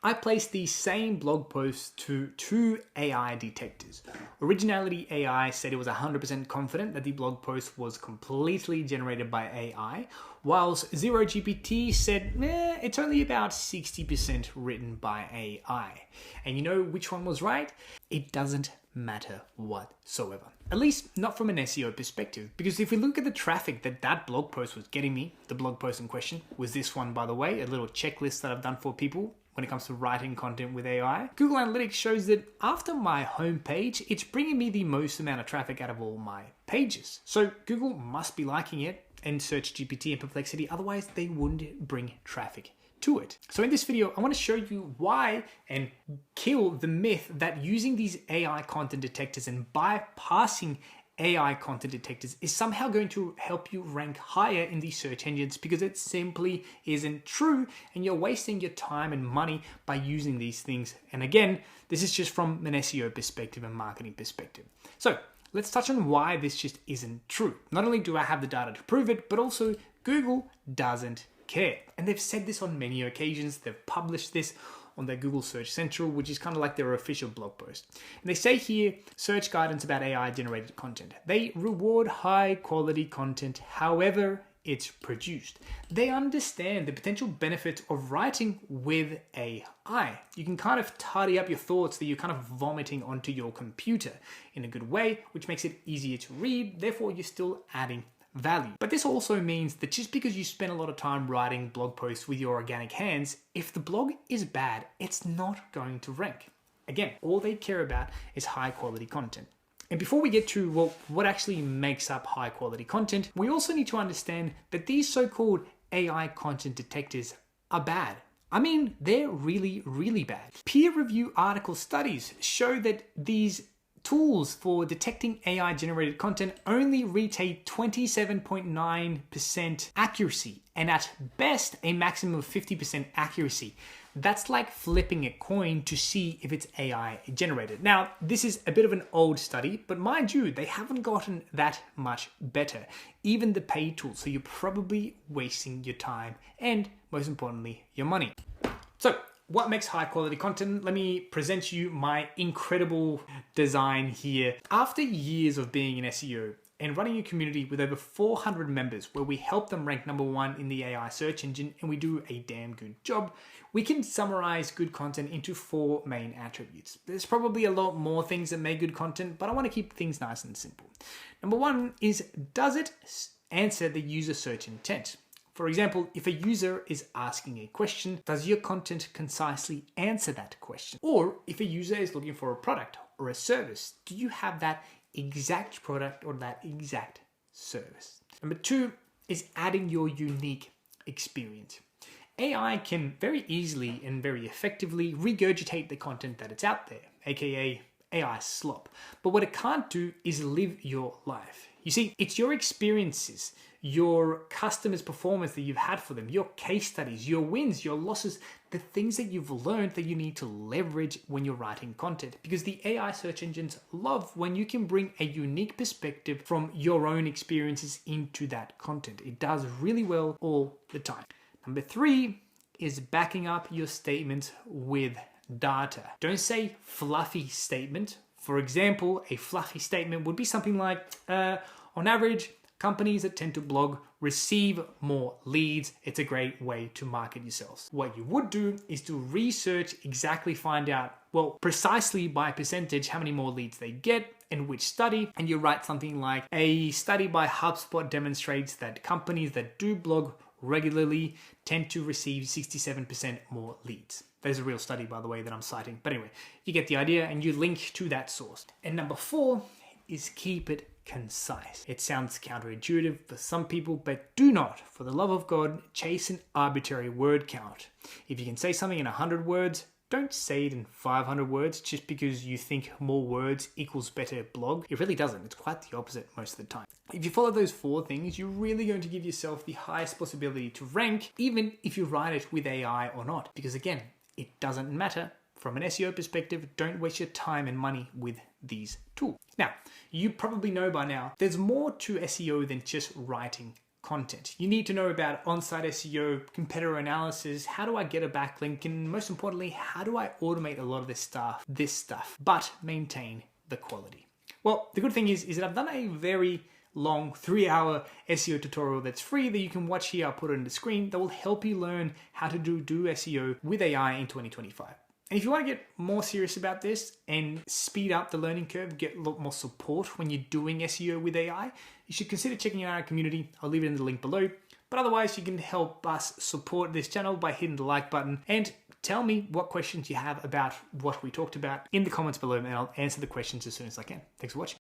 I placed the same blog post to 2 AI detectors. Originality AI said it was 100% confident that the blog post was completely generated by AI, whilst Zero GPT said, it's only about 60% written by AI. And you know which one was right? It doesn't matter whatsoever. At least not from an SEO perspective, because if we look at the traffic that blog post was getting me, the blog post in question was this one, by the way, a little checklist that I've done for people when it comes to writing content with AI. Google Analytics shows that after my homepage, it's bringing me the most amount of traffic out of all my pages. So Google must be liking it, and Search GPT and Perplexity, otherwise they wouldn't bring traffic to it. So in this video, I want to show you why and kill the myth that using these AI content detectors and bypassing AI content detectors is somehow going to help you rank higher in these search engines, because it simply isn't true, and you're wasting your time and money by using these things. And again, this is just from an SEO perspective and marketing perspective. So let's touch on why this just isn't true. Not only do I have the data to prove it, but also Google doesn't care. And they've said this on many occasions. They've published this on their Google Search Central, which is kind of like their official blog post. And they say here, search guidance about AI generated content. They reward high quality content, however it's produced. They understand the potential benefits of writing with AI. You can kind of tidy up your thoughts that you're kind of vomiting onto your computer in a good way, which makes it easier to read. Therefore, you're still adding value. But this also means that just because you spend a lot of time writing blog posts with your organic hands, if the blog is bad, it's not going to rank. Again, all they care about is high quality content. And before we get to, well, what actually makes up high quality content, we also need to understand that these so-called AI content detectors are bad. I mean, they're really, really bad. Peer review article studies show that these tools for detecting AI generated content only reach a 27.9% accuracy, and at best a maximum of 50% accuracy. That's like flipping a coin to see if it's AI generated. Now, this is a bit of an old study, but mind you, they haven't gotten that much better, even the paid tools, so you're probably wasting your time and, most importantly, your money. So, what makes high quality content? Let me present you my incredible design here. After years of being in SEO and running a community with over 400 members where we help them rank #1 in the AI search engine, and we do a damn good job, we can summarize good content into 4 main attributes. There's probably a lot more things that make good content, but I want to keep things nice and simple. #1 is, does it answer the user search intent? For example, if a user is asking a question, does your content concisely answer that question? Or if a user is looking for a product or a service, do you have that exact product or that exact service? #2 is adding your unique experience. AI can very easily and very effectively regurgitate the content that it's out there, aka AI slop. But what it can't do is live your life. You see, it's your experiences, your customers' performance that you've had for them, your case studies, your wins, your losses, the things that you've learned that you need to leverage when you're writing content. Because the AI search engines love when you can bring a unique perspective from your own experiences into that content. It does really well all the time. #3 is backing up your statements with data. Don't say fluffy statement. For example, a fluffy statement would be something like, on average, companies that tend to blog receive more leads. It's a great way to market yourselves. What you would do is to research, exactly find out, well, precisely by percentage, how many more leads they get and which study. And you write something like, a study by HubSpot demonstrates that companies that do blog regularly tend to receive 67% more leads. There's a real study, by the way, that I'm citing. But anyway, you get the idea and you link to that source. And #4 is keep it concise. It sounds counterintuitive for some people, but do not, for the love of God, chase an arbitrary word count. If you can say something in 100 words, don't say it in 500 words just because you think more words equals better blog. It really doesn't. It's quite the opposite most of the time. If you follow those 4 things, you're really going to give yourself the highest possibility to rank, even if you write it with AI or not. Because again, it doesn't matter. From an SEO perspective, don't waste your time and money with these tools. Now, you probably know by now, there's more to SEO than just writing content. You need to know about on-site SEO, competitor analysis, how do I get a backlink, and most importantly, how do I automate a lot of this stuff, but maintain the quality. Well, the good thing is that I've done a very long 3-hour SEO tutorial that's free that you can watch here. I'll put it on the screen that will help you learn how to do SEO with AI in 2025. And if you want to get more serious about this and speed up the learning curve, get a lot more support when you're doing SEO with AI, you should consider checking out our community. I'll leave it in the link below. But otherwise, you can help us support this channel by hitting the like button and tell me what questions you have about what we talked about in the comments below, and I'll answer the questions as soon as I can. Thanks for watching.